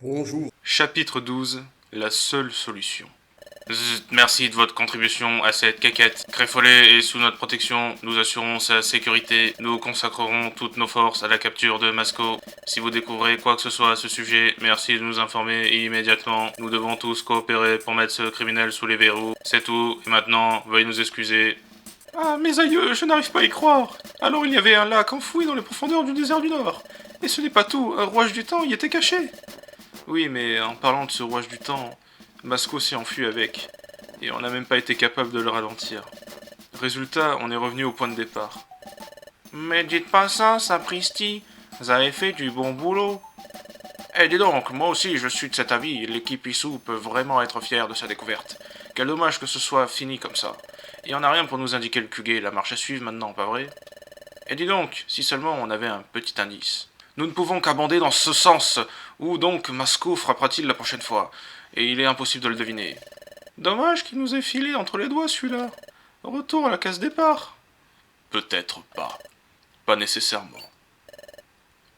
Bonjour. Chapitre 12. La seule solution. Zut, merci de votre contribution à cette quéquette. Créfolet est sous notre protection, nous assurons sa sécurité, nous consacrerons toutes nos forces à la capture de Masco. Si vous découvrez quoi que ce soit à ce sujet, merci de nous informer immédiatement. Nous devons tous coopérer pour mettre ce criminel sous les verrous. C'est tout, et maintenant, veuillez nous excuser. Ah, mes aïeux, je n'arrive pas à y croire. Alors il y avait un lac enfoui dans les profondeurs du désert du Nord. Et ce n'est pas tout, un rouage du temps y était caché. Oui, mais en parlant de ce rouage du temps, Masco s'est enfui avec, et on n'a même pas été capable de le ralentir. Résultat, on est revenu au point de départ. Mais dites pas ça, sapristi, vous avez fait du bon boulot. Eh dis donc, moi aussi je suis de cet avis, l'équipe Issou peut vraiment être fière de sa découverte. Quel dommage que ce soit fini comme ça. Et on n'a rien pour nous indiquer le QG, la marche à suivre maintenant, pas vrai? Et dis donc, si seulement on avait un petit indice. Nous ne pouvons qu'abonder dans ce sens. Où donc Masco frappera-t-il la prochaine fois? Et il est impossible de le deviner. Dommage qu'il nous ait filé entre les doigts celui-là. Retour à la case départ. Peut-être pas. Pas nécessairement.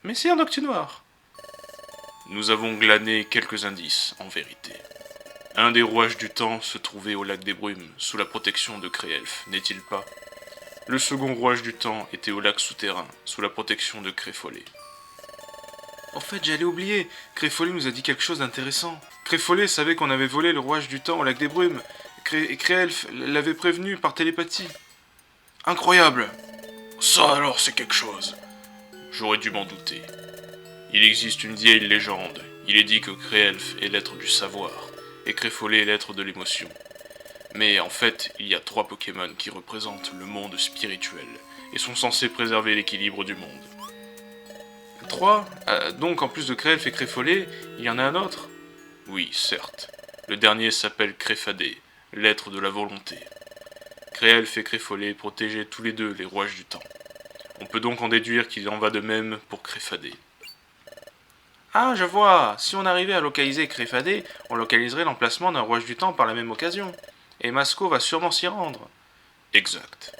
Messire Noctunoir. Nous avons glané quelques indices, en vérité. Un des rouages du temps se trouvait au lac des Brumes, sous la protection de Créelfe, n'est-il pas? Le second rouage du temps était au lac souterrain, sous la protection de Créfollet. En fait, j'allais oublier. Créfollet nous a dit quelque chose d'intéressant. Créfollet savait qu'on avait volé le rouage du temps au lac des Brumes. Créelf l'avait prévenu par télépathie. Incroyable! Ça alors, c'est quelque chose. J'aurais dû m'en douter. Il existe une vieille légende. Il est dit que Créelf est l'être du savoir, et Créfollet est l'être de l'émotion. Mais en fait, il y a 3 Pokémon qui représentent le monde spirituel, et sont censés préserver l'équilibre du monde. 3. Donc en plus de Créelf et Créfollet, il y en a un autre? Oui, certes. Le dernier s'appelle Créfadé, l'être de la volonté. Créelf et Créfollet protégeaient tous les deux les rouages du temps. On peut donc en déduire qu'il en va de même pour Créfadé. Ah, je vois. Si on arrivait à localiser Créfadé, on localiserait l'emplacement d'un rouage du temps par la même occasion. Et Masco va sûrement s'y rendre. Exact.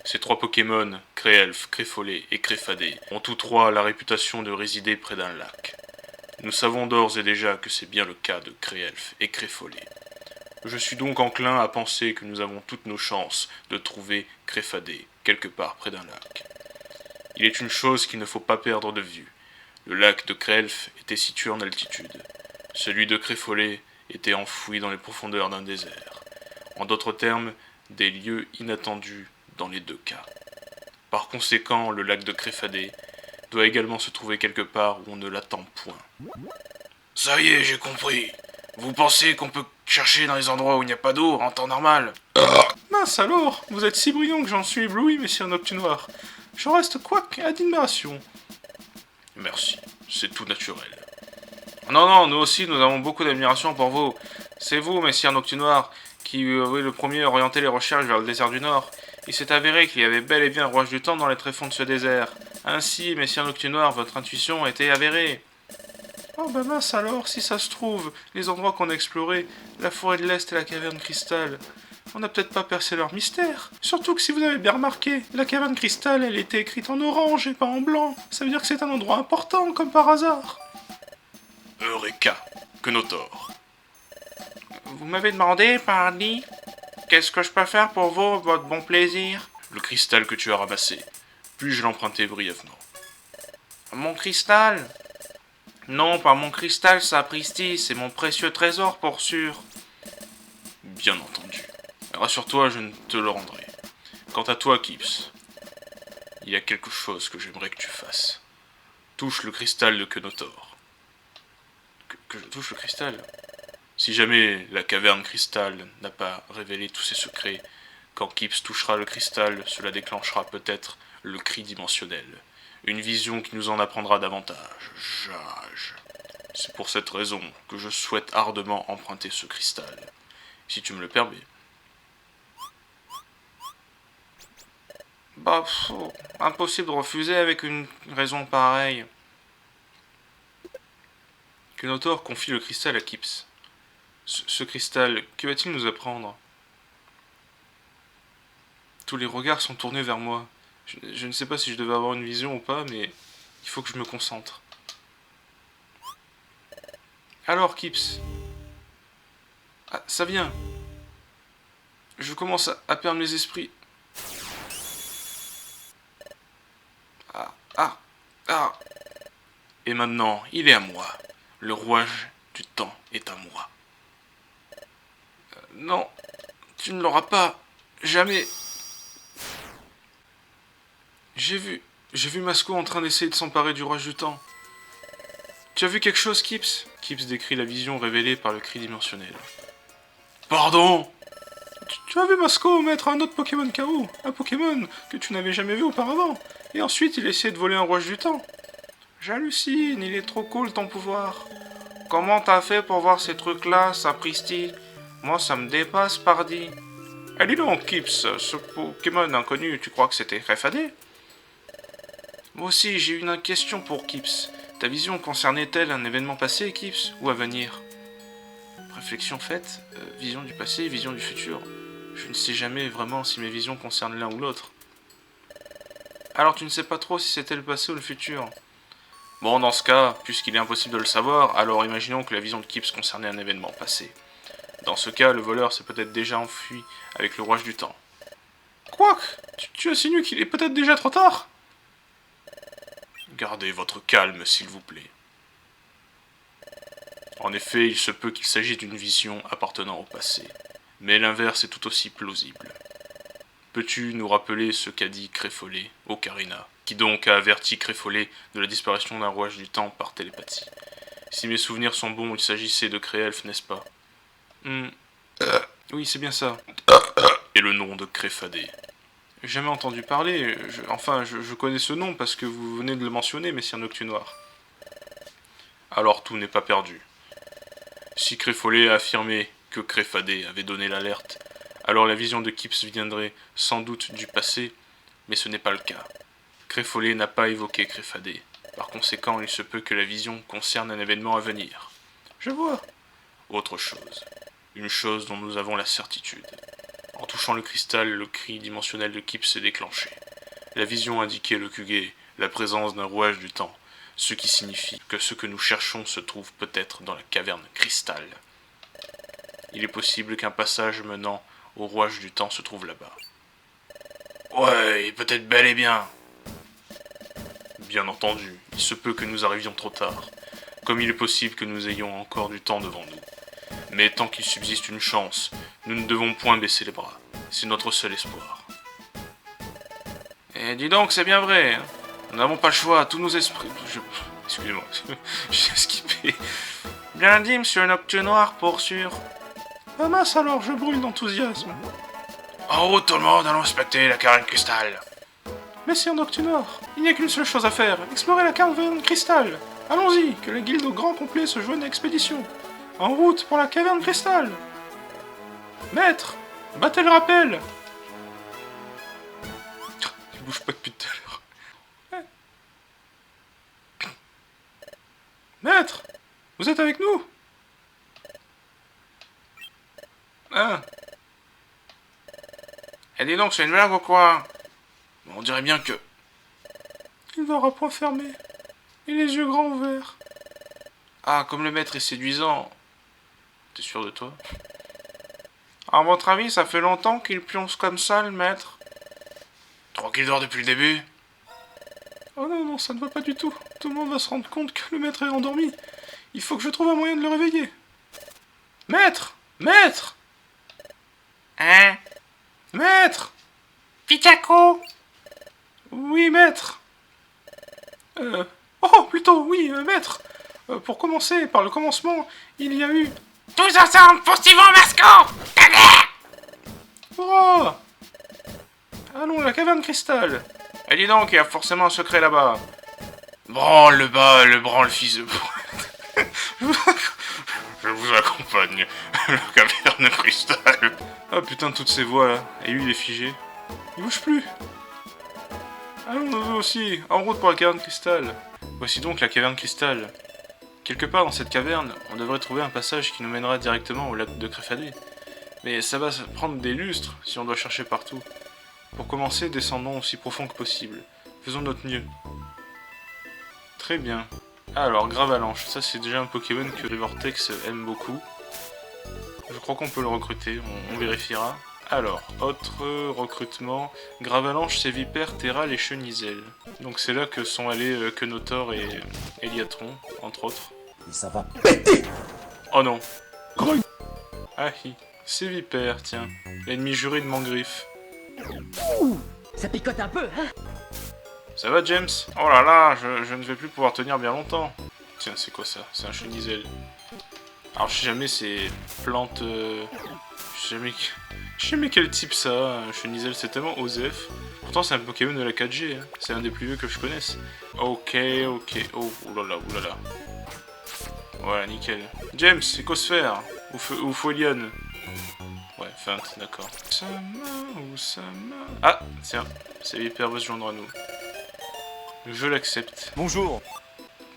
Ces 3 Pokémon, Créelf, Créfollet et Créfadé, ont tous 3 la réputation de résider près d'un lac. Nous savons d'ores et déjà que c'est bien le cas de Créelf et Créfollet. Je suis donc enclin à penser que nous avons toutes nos chances de trouver Créfadé quelque part près d'un lac. Il est une chose qu'il ne faut pas perdre de vue. Le lac de Créelf était situé en altitude. Celui de Créfollet était enfoui dans les profondeurs d'un désert. En d'autres termes, des lieux inattendus dans les deux cas. Par conséquent, le lac de Créfadé doit également se trouver quelque part où on ne l'attend point. Ça y est, j'ai compris. Vous pensez qu'on peut chercher dans les endroits où il n'y a pas d'eau en temps normal? Mince alors, vous êtes si brillant que j'en suis ébloui, messire Noctunoir. Je reste quoique admiration. Merci, c'est tout naturel. Non, non, nous aussi, nous avons beaucoup d'admiration pour vous. C'est vous, messire Noctunoir, qui avez le premier orienté les recherches vers le désert du Nord. Il s'est avéré qu'il y avait bel et bien un rouage du temps dans les tréfonds de ce désert. Ainsi, messire Noctunoir, votre intuition était avérée. Oh bah mince alors, si ça se trouve, les endroits qu'on a explorés, la forêt de l'Est et la caverne cristal, on n'a peut-être pas percé leur mystère. Surtout que si vous avez bien remarqué, la caverne cristal, elle était écrite en orange et pas en blanc. Ça veut dire que c'est un endroit important, comme par hasard. Eureka, que nos torts. Vous m'avez demandé, Pardi, qu'est-ce que je peux faire pour vous, votre bon plaisir? Le cristal que tu as ramassé. Puis-je l'emprunter brièvement? Mon cristal? Non, pas mon cristal, sapristi, c'est mon précieux trésor pour sûr. Bien entendu. Rassure-toi, je ne te le rendrai. Quant à toi, Kips, il y a quelque chose que j'aimerais que tu fasses. Touche le cristal de Kenotor. Que je touche le cristal? Si jamais la caverne cristal n'a pas révélé tous ses secrets, quand Kips touchera le cristal, cela déclenchera peut-être le cri dimensionnel. Une vision qui nous en apprendra davantage. Jage. C'est pour cette raison que je souhaite ardemment emprunter ce cristal. Si tu me le permets. Bah, impossible de refuser avec une raison pareille. Kenotor confie le cristal à Kips. Ce cristal, que va-t-il nous apprendre? Tous les regards sont tournés vers moi. Je ne sais pas si je devais avoir une vision ou pas, mais il faut que je me concentre. Alors, Kips? Ah, ça vient. Je commence à perdre mes esprits. Ah, ah, ah. Et maintenant, il est à moi. Le rouage du temps est à moi. Non, tu ne l'auras pas. Jamais. J'ai vu Masco en train d'essayer de s'emparer du rouage du temps. Tu as vu quelque chose, Kips? Kips décrit la vision révélée par le cri dimensionnel. Pardon? Tu as vu Masco mettre un autre Pokémon KO, un Pokémon que tu n'avais jamais vu auparavant, et ensuite il essayait de voler un rouage du temps. J'hallucine, il est trop cool ton pouvoir. Comment t'as fait pour voir ces trucs-là, sapristi? Moi ça me dépasse, pardi. Eh dis donc, Kips, ce Pokémon inconnu, tu crois que c'était Crefadé? Moi aussi, j'ai une question pour Kips. Ta vision concernait-elle un événement passé, Kips, ou à venir? Réflexion faite, vision du passé, vision du futur. Je ne sais jamais vraiment si mes visions concernent l'un ou l'autre. Alors tu ne sais pas trop si c'était le passé ou le futur? Bon, dans ce cas, puisqu'il est impossible de le savoir, alors imaginons que la vision de Kips concernait un événement passé. Dans ce cas, le voleur s'est peut-être déjà enfui avec le rouage du temps. Quoi? Tu insinues qu'il est peut-être déjà trop tard? Gardez votre calme, s'il vous plaît. En effet, il se peut qu'il s'agisse d'une vision appartenant au passé, mais l'inverse est tout aussi plausible. Peux-tu nous rappeler ce qu'a dit Créfolé, Ocarina, qui donc a averti Créfolé de la disparition d'un rouage du temps par télépathie? Si mes souvenirs sont bons, il s'agissait de Créelfe, n'est-ce pas? Oui, c'est bien ça. Et le nom de Créfadé? Jamais entendu parler, je connais ce nom parce que vous venez de le mentionner, messire Noctunoir. Alors tout n'est pas perdu. Si Créfolé a affirmé que Créfadé avait donné l'alerte, alors la vision de Kips viendrait sans doute du passé, mais ce n'est pas le cas. Créfolé n'a pas évoqué Créfadé. Par conséquent, il se peut que la vision concerne un événement à venir. Je vois. Autre chose. Une chose dont nous avons la certitude. En touchant le cristal, le cri dimensionnel de Kips s'est déclenché. La vision indiquait le Kugé, la présence d'un rouage du temps, ce qui signifie que ce que nous cherchons se trouve peut-être dans la caverne cristal. Il est possible qu'un passage menant au rouage du temps se trouve là-bas. Ouais, peut-être bel et bien. Bien entendu, il se peut que nous arrivions trop tard, comme il est possible que nous ayons encore du temps devant nous. Mais tant qu'il subsiste une chance, nous ne devons point baisser les bras. C'est notre seul espoir. Et dis donc, c'est bien vrai, hein. Nous n'avons pas le choix, tous nos esprits... Excusez-moi, j'ai skippé. Bien dit, monsieur Noctunoir, pour sûr. Ah mince alors, je brûle d'enthousiasme. En route tout le monde, allons inspecter la caverne cristal. Messire Noctunoir, il n'y a qu'une seule chose à faire, explorer la caverne cristal. Allons-y, que la guilde au grand complet se joigne à l'expédition. En route pour la caverne cristal. Maître, battez le rappel. Il bouge pas depuis tout à l'heure. Maître, vous êtes avec nous? Ah. Eh dis donc, c'est une blague ou quoi? On dirait bien que... Il dort à point fermé, et les yeux grands ouverts. Ah, comme le maître est séduisant. T'es sûr de toi? À votre avis, ça fait longtemps qu'il pionce comme ça, le maître? Trop qu'il dort depuis le début? Oh non, non, ça ne va pas du tout. Tout le monde va se rendre compte que le maître est endormi. Il faut que je trouve un moyen de le réveiller. Maître! Maître! Hein? Maître! Pichako! Oui, maître! Oh, plutôt, oui, maître! Pour commencer, par le commencement, il y a eu... Tous ensemble, poursuivons Masco! Oh! Allons, la caverne cristal! Et dis donc, il y a forcément un secret là-bas. Branle le bas, le branle fils de... Je vous accompagne. La caverne cristal. Ah putain, toutes ces voix là. Et lui, il est figé. Il bouge plus. Allons, nous aussi, en route pour la caverne cristal. Voici donc la caverne cristal. Quelque part dans cette caverne, on devrait trouver un passage qui nous mènera directement au lac de Créfadé. Mais ça va prendre des lustres si on doit chercher partout. Pour commencer, descendons aussi profond que possible. Faisons notre mieux. Très bien. Alors, Gravalanche, ça c'est déjà un Pokémon que Vortex aime beaucoup. Je crois qu'on peut le recruter, on vérifiera. Alors, autre recrutement. Gravalanche, c'est Vipère, Terral et Chenisel. Donc c'est là que sont allés Kenotor et Eliatron, entre autres. Et ça va péter. Oh non. Ah hi. C'est Vipère, tiens. L'ennemi juré de Mangriffe. Ouh, ça picote un peu, hein? Ça va, James? Oh là là, je ne vais plus pouvoir tenir bien longtemps. Tiens, c'est quoi ça? C'est un Chenisel. Alors, je sais jamais, c'est plante... Je sais jamais quel type ça, un Chenisel, c'est tellement Osef. Pourtant, c'est un Pokémon de la 4G, hein. C'est un des plus vieux que je connaisse. Ok. Oh, oulala. Voilà, nickel. James, Ecosphère ou Folion. Ouais, feinte, d'accord. Sama. Ah, tiens, c'est Viper veut se joindre à nous. Je l'accepte. Bonjour.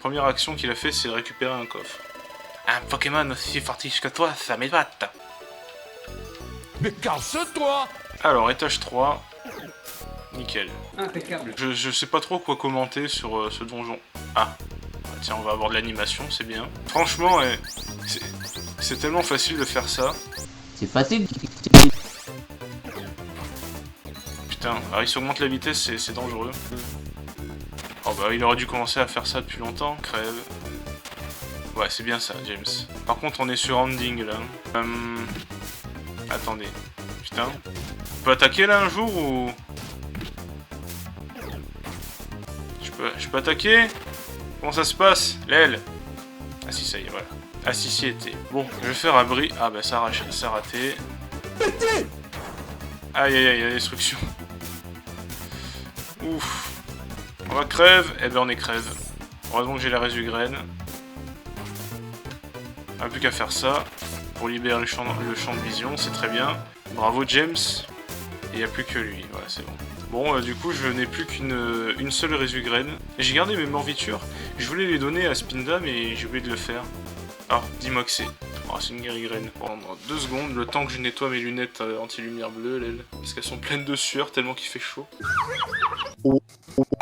Première action qu'il a fait, c'est récupérer un coffre. Un Pokémon aussi fortiche que toi, ça m'épate. Mais casse-toi. Alors, étage 3. Nickel. Impeccable. Je sais pas trop quoi commenter sur ce donjon. Ah. Tiens, on va avoir de l'animation, c'est bien. Franchement, c'est tellement facile de faire ça. C'est facile. Putain, alors il s'augmente la vitesse, c'est dangereux. Oh bah, il aurait dû commencer à faire ça depuis longtemps, crève. Ouais, c'est bien ça, James. Par contre, on est sur ending, là. Attendez. Putain. On peut attaquer, là, un jour, ou... Je peux attaquer? Comment ça se passe? L'aile. Ah si, ça y est, voilà. Ah si, était. Bon, je vais faire abri. Ah bah, ça a raté. Aïe, la destruction. Ouf. On va crève. Eh ben, on est crève. Heureusement que j'ai la résugraine. On n'a plus qu'à faire ça. Pour libérer le champ de vision, c'est très bien. Bravo, James. Et il n'y a plus que lui. Voilà, c'est bon. Bon, du coup, je n'ai plus qu'une seule résugraine. Et j'ai gardé mes morbitures. Je voulais les donner à Spinda, mais j'ai oublié de le faire. Alors, dis-moi que c'est. Oh, c'est une guérigraine. Prendre 2 secondes, le temps que je nettoie mes lunettes anti-lumière bleue, l'aile. Parce qu'elles sont pleines de sueur tellement qu'il fait chaud.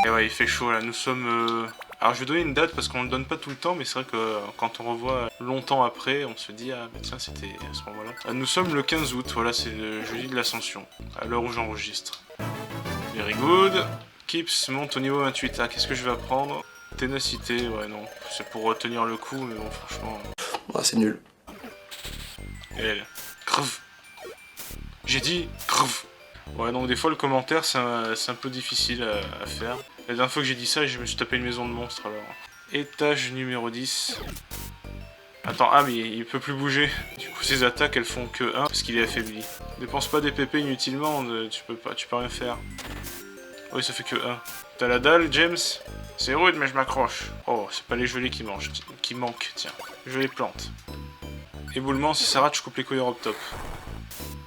Et ouais, il fait chaud là. Nous sommes. Alors, je vais donner une date parce qu'on ne le donne pas tout le temps, mais c'est vrai que quand on revoit longtemps après, on se dit, ah bah tiens, c'était à ce moment-là. Nous sommes le 15 août, voilà, c'est le jeudi de l'Ascension, à l'heure où j'enregistre. Very good. Kips monte au niveau 28. Ah, qu'est-ce que je vais apprendre? Ténacité, ouais, non. C'est pour tenir le coup, mais bon, franchement. Ouais, c'est nul. Et elle. Creve. J'ai dit creve. Ouais, donc des fois, le commentaire, c'est un peu difficile à faire. La dernière fois que j'ai dit ça, je me suis tapé une maison de monstres, alors. Étage numéro 10. Attends, ah, mais il peut plus bouger. Du coup, ses attaques, elles font que 1, parce qu'il est affaibli. Dépense pas des PP inutilement, tu peux rien faire. Oui, ça fait que 1. T'as la dalle, James? C'est rude, mais je m'accroche. Oh, c'est pas les gelées qui manquent, tiens. Gelées plantes. Éboulement, si ça rate, je coupe les couilles top.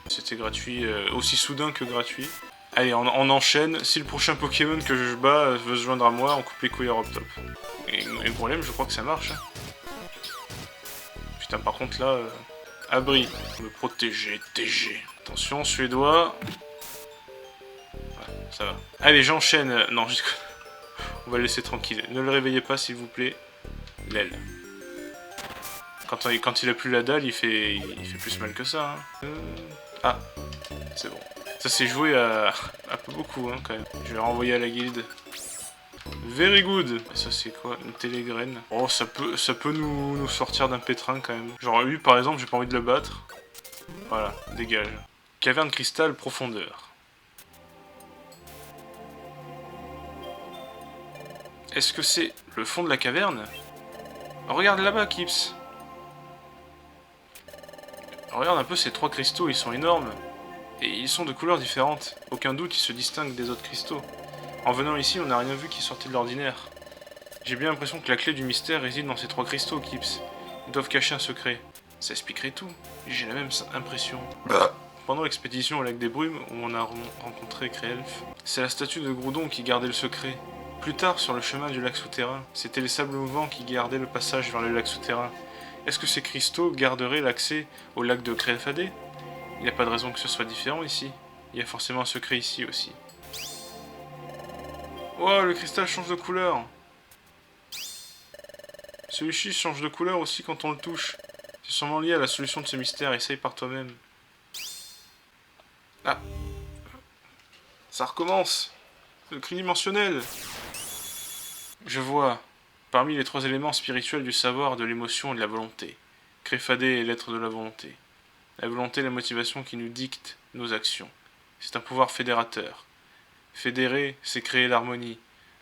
C'était gratuit, aussi soudain que gratuit. Allez, on enchaîne. Si le prochain Pokémon que je bats veut se joindre à moi, on coupe les couilles top. Et le problème, je crois que ça marche. Hein. Putain, par contre, là... abri. Me protéger, TG. Attention, suédois. Ouais, ça va. Allez, j'enchaîne. Non, on va le laisser tranquille. Ne le réveillez pas, s'il vous plaît. L'aile. Quand il a plus la dalle, il fait plus mal que ça. Hein. Ah, c'est bon. Ça s'est joué à peu beaucoup, hein, quand même. Je vais renvoyer à la guilde. Very good. Et ça, c'est quoi? Une télégraine. Oh, ça peut nous sortir d'un pétrin, quand même. Genre, lui, par exemple, j'ai pas envie de le battre. Voilà, dégage. Caverne cristal, profondeur. Est-ce que c'est le fond de la caverne? Regarde là-bas, Kips. Regarde un peu ces 3 cristaux, ils sont énormes. Et ils sont de couleurs différentes. Aucun doute, ils se distinguent des autres cristaux. En venant ici, on n'a rien vu qui sortait de l'ordinaire. J'ai bien l'impression que la clé du mystère réside dans ces 3 cristaux, Kips. Ils doivent cacher un secret. Ça expliquerait tout. J'ai la même impression. Pendant l'expédition au lac des Brumes, où on a rencontré Créelf, c'est la statue de Groudon qui gardait le secret. Plus tard, sur le chemin du lac souterrain, c'était les sables mouvants qui gardaient le passage vers le lac souterrain. Est-ce que ces cristaux garderaient l'accès au lac de Créelfadé? Il n'y a pas de raison que ce soit différent ici. Il y a forcément un secret ici aussi. Oh, le cristal change de couleur. Celui-ci change de couleur aussi quand on le touche. C'est sûrement lié à la solution de ce mystère, essaye par toi-même. Ah. Ça recommence. Le cri dimensionnel. Je vois. Parmi les 3 éléments spirituels du savoir, de l'émotion et de la volonté. Créfadé est l'être de la volonté. La volonté est la motivation qui nous dicte nos actions. C'est un pouvoir fédérateur. Fédérer, c'est créer l'harmonie.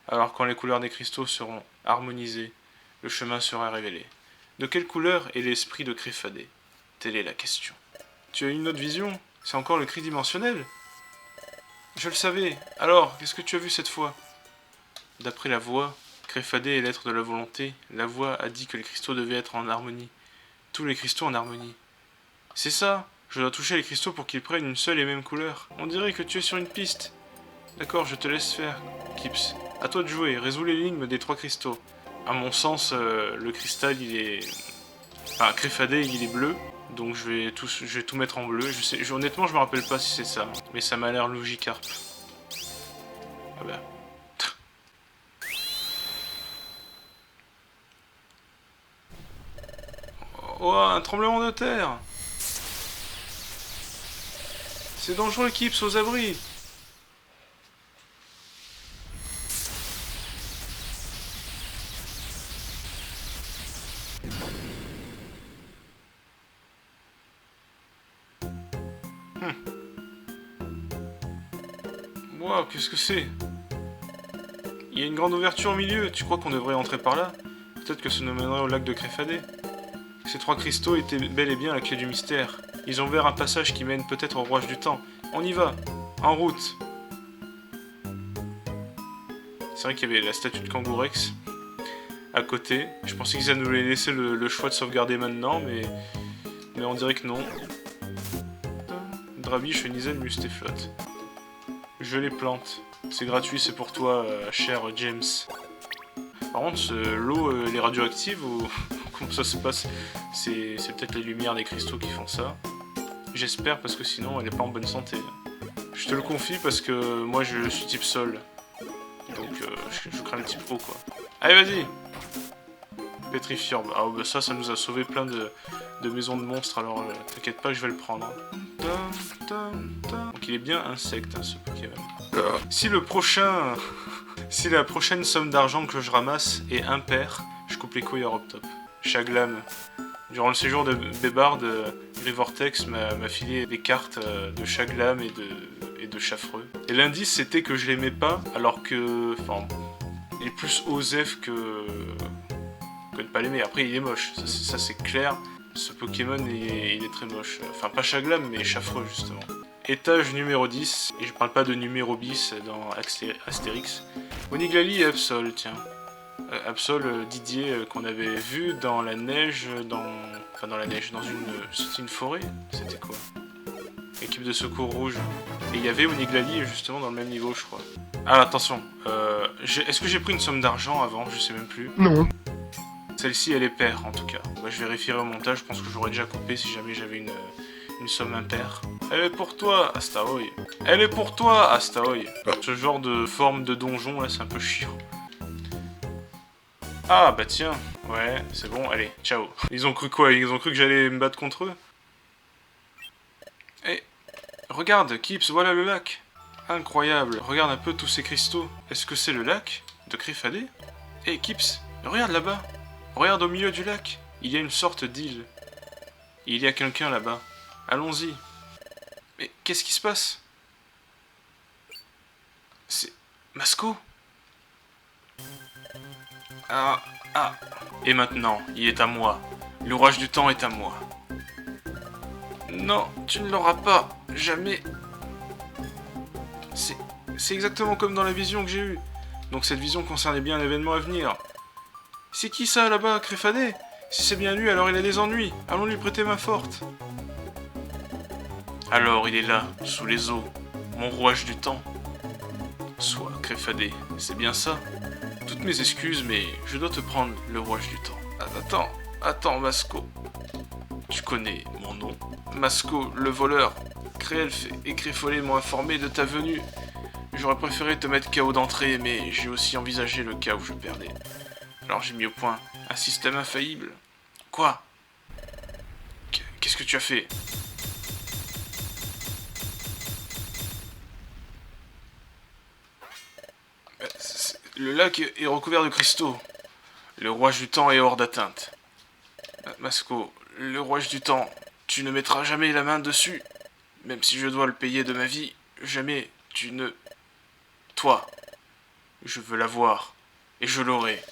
Alors quand les couleurs des cristaux seront harmonisées, le chemin sera révélé. De quelle couleur est l'esprit de Créfadé? Telle est la question. Tu as une autre vision? C'est encore le cri dimensionnel? Je le savais. Alors, qu'est-ce que tu as vu cette fois? D'après la voix, Créfadé est l'être de la volonté. La voix a dit que les cristaux devaient être en harmonie. Tous les cristaux en harmonie. C'est ça. Je dois toucher les cristaux pour qu'ils prennent une seule et même couleur. On dirait que tu es sur une piste. D'accord, je te laisse faire, Kips. À toi de jouer. Résous l'énigme des 3 cristaux. À mon sens, le cristal, il est... Enfin, Créfadé, il est bleu. Donc je vais tout mettre en bleu. Honnêtement, je me rappelle pas si c'est ça. Mais ça m'a l'air Logikarp. Ah bah... Oh, un tremblement de terre! C'est dangereux, Kips, aux abris! Wow, qu'est-ce que c'est? Il y a une grande ouverture au milieu, tu crois qu'on devrait entrer par là? Peut-être que ça nous mènerait au lac de Créfadé. Ces 3 cristaux étaient bel et bien la clé du mystère. Ils ont ouvert un passage qui mène peut-être au rouage du temps. On y va, en route. C'est vrai qu'il y avait la statue de Kangourex à côté. Je pensais qu'ils allaient nous laisser le choix de sauvegarder maintenant, mais on dirait que non. Drabi, Chenizen, Mustéflotte. Je les plante. C'est gratuit, c'est pour toi, cher James. Par contre, l'eau, elle est radioactive ou comment ça se passe? C'est peut-être les lumières des cristaux qui font ça. J'espère, parce que sinon, elle est pas en bonne santé. Je te le confie parce que moi, je suis type sol. Donc, je crains le type eau, quoi. Allez, vas-y! Pétrifiorbe. Ah, bah ça nous a sauvé plein de maisons de monstres, alors t'inquiète pas, je vais le prendre. Donc il est bien insecte, hein, ce Pokémon. Si le prochain... si la prochaine somme d'argent que je ramasse est impair, je coupe les couilles à Robtop. Chaglam. Durant le séjour de Bébard, Grivortex m'a filé des cartes de Chaglam et de Chaffreux. Et l'indice c'était que je l'aimais pas, alors que... Enfin, il est plus Osef que de pas l'aimer. Après il est moche, ça c'est clair. Ce Pokémon il est très moche. Enfin pas Chaglam mais Chaffreux justement. Étage numéro 10, et je parle pas de numéro bis dans Astérix. Oniglali et Absol, tiens. Absol, Didier, qu'on avait vu dans la neige, enfin dans la neige, dans une... C'était une forêt? C'était quoi? Équipe de secours rouge. Et il y avait Oniglali justement dans le même niveau, je crois. Ah, attention, est-ce que j'ai pris une somme d'argent avant? Je sais même plus. Non. Celle-ci, elle est paire, en tout cas. Bah, je vérifierai au montage, je pense que j'aurais déjà coupé si jamais j'avais une somme impaire. Elle est pour toi, Astaroy. Elle est pour toi, Astaroy. Ce genre de forme de donjon, là, c'est un peu chiant. Ah, bah tiens. Ouais, c'est bon, allez, ciao. Ils ont cru quoi? Ils ont cru que j'allais me battre contre eux? Eh, regarde, Kips, voilà le lac. Incroyable, regarde un peu tous ces cristaux. Est-ce que c'est le lac de Créfadé? Eh, Kips, regarde là-bas. Regarde au milieu du lac. Il y a une sorte d'île. Il y a quelqu'un là-bas. Allons-y. Mais qu'est-ce qui se passe? C'est... Masco? Ah... Et maintenant, il est à moi. L'orage du temps est à moi. Non, tu ne l'auras pas. Jamais. C'est exactement comme dans la vision que j'ai eue. Donc cette vision concernait bien un événement à venir. C'est qui ça là-bas, Créfadé? Si c'est bien lui, alors il a des ennuis. Allons lui prêter main forte. Alors il est là, sous les eaux, mon rouage du temps. Soit Créfadé, c'est bien ça. Toutes mes excuses, mais je dois te prendre le rouage du temps. Attends, Masco. Tu connais mon nom. Masco, le voleur. Créelf et Créfollet m'ont informé de ta venue. J'aurais préféré te mettre KO d'entrée, mais j'ai aussi envisagé le cas où je perdais. Alors j'ai mis au point Un système infaillible. Quoi? Qu'est-ce que tu as fait? Le lac est recouvert de cristaux. Le rouage du temps est hors d'atteinte. Masco, le rouage du temps, tu ne mettras jamais la main dessus. Même si je dois le payer de ma vie, jamais tu ne... Toi, je veux l'avoir. Et je l'aurai.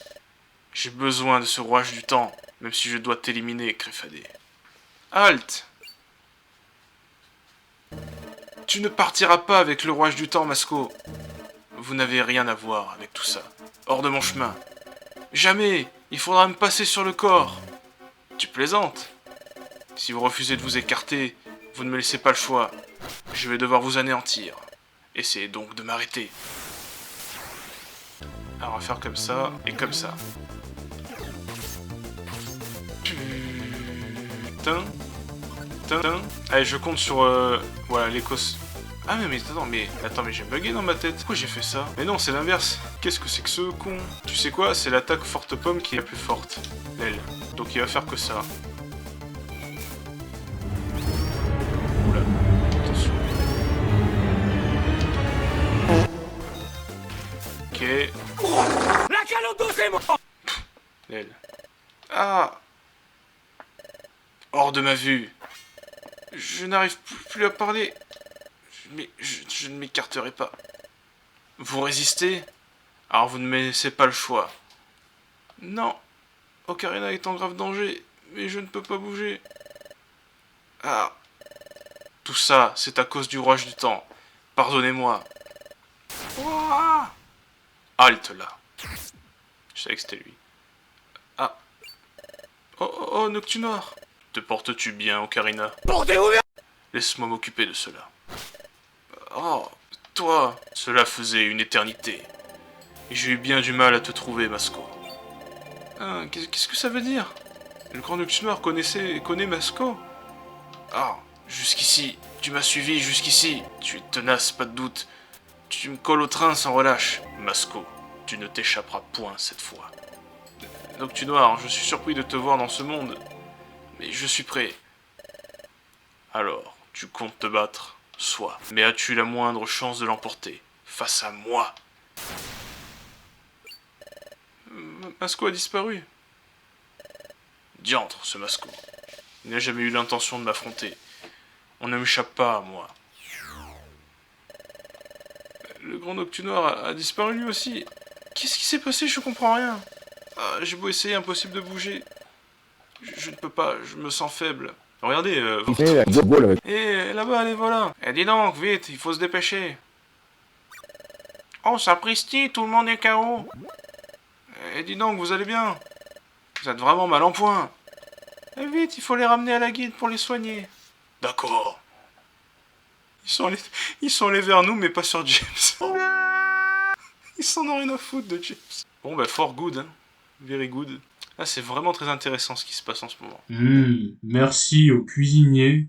J'ai besoin de ce rouage du temps, même si je dois t'éliminer, Créfadé. Halte! Tu ne partiras pas avec le rouage du temps, Masco. Vous n'avez rien à voir avec tout ça. Hors de mon chemin. Jamais! Il faudra me passer sur le corps. Tu plaisantes? Si vous refusez de vous écarter, vous ne me laissez pas le choix. Je vais devoir vous anéantir. Essayez donc de m'arrêter. Alors on va faire comme ça et comme ça. Putain. Putain. Allez, je compte sur voilà l'Écosse. Ah mais attends mais j'ai bugué dans ma tête. Pourquoi j'ai fait ça? Mais non, c'est l'inverse. Qu'est-ce que c'est que ce con? Tu sais quoi? C'est l'attaque forte pomme qui est la plus forte. Elle. Donc il va faire que ça. Oula. Attention. Ok. La calodo, c'est moi. Elle. Ah. Hors de ma vue. Je n'arrive plus à parler. Mais je ne m'écarterai pas. Vous résistez? Alors vous ne me laissez pas le choix. Non. Ocarina est en grave danger, mais je ne peux pas bouger. Ah. Tout ça, c'est à cause du rouage du temps. Pardonnez-moi. Ouah. Halte là. Je savais que c'était lui. Ah. Oh, Noctunor. Te portes-tu bien, Ocarina? Portez ouvert. Laisse-moi m'occuper de cela. Oh, toi, cela faisait une éternité. Et j'ai eu bien du mal à te trouver, Masco. Ah, qu'est-ce que ça veut dire? Le grand Noctunor connaît Masco? Ah, jusqu'ici, tu m'as suivi jusqu'ici. Tu es tenace, pas de doute. Tu me colles au train sans relâche. Masco, tu ne t'échapperas point cette fois. Noctunor, je suis surpris de te voir dans ce monde. Mais je suis prêt. Alors, tu comptes te battre? Soit. Mais as-tu la moindre chance de l'emporter? Face à moi? Masco a disparu. Diantre, ce Masco. Il n'a jamais eu l'intention de m'affronter. On ne m'échappe pas à moi. Le grand Noctunor a disparu lui aussi. Qu'est-ce qui s'est passé? Je comprends rien. Ah, j'ai beau essayer, impossible de bouger. Je ne peux pas, je me sens faible. Regardez, là-bas, allez, voilà. Eh, dis donc, vite, il faut se dépêcher. Oh, sapristi, tout le monde est KO. Eh, dis donc, vous allez bien? Vous êtes vraiment mal en point. Eh, vite, il faut les ramener à la guilde pour les soigner. D'accord. Ils sont allés vers nous, mais pas sur James. Ils s'en ont rien à foutre de James. Bon, bah, fort good, hein. Very good. Là, c'est vraiment très intéressant ce qui se passe en ce moment. Merci au cuisinier